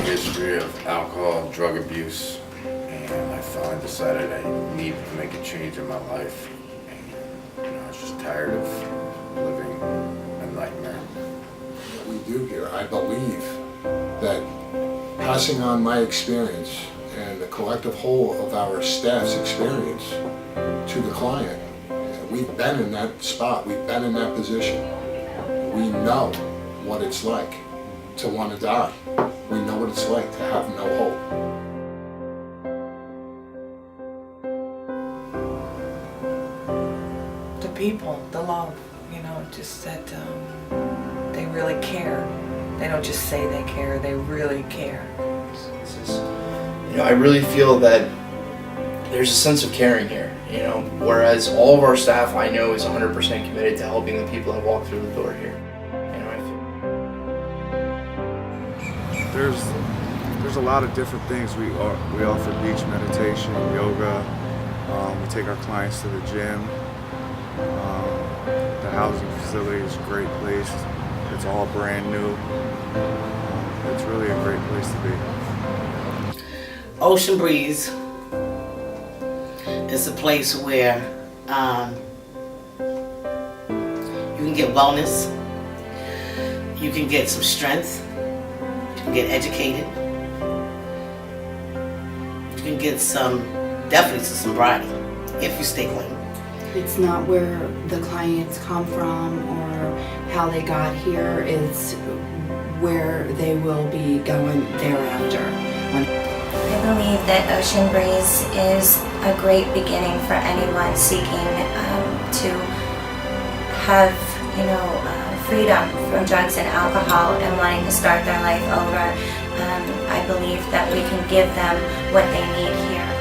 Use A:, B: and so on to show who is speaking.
A: history of alcohol and drug abuse, and I finally decided I needed to make a change in my life. And, I was just tired of living a nightmare.
B: We do here, I believe that passing on my experience and the collective whole of our staff's experience to the client, we've been in that spot, we've been in that position. We know what it's like to want to die. We know what it's like to have no hope.
C: The people, the love, just that they really care. They don't just say they care, they really care.
D: I really feel that there's a sense of caring here, whereas all of our staff I know is 100% committed to helping the people that walk through the door here.
E: There's a lot of different things. We offer beach meditation, yoga. We take our clients to the gym. The housing facility is a great place. It's all brand new. It's really a great place to be.
F: Ocean Breeze is a place where you can get wellness, you can get some strength, you can get educated, you can get definitely some sobriety if you stay clean.
G: It's not where the clients come from or how they got here, it's where they will be going thereafter.
H: I believe that Ocean Breeze is a great beginning for anyone seeking to have, freedom from drugs and alcohol and wanting to start their life over. I believe that we can give them what they need here.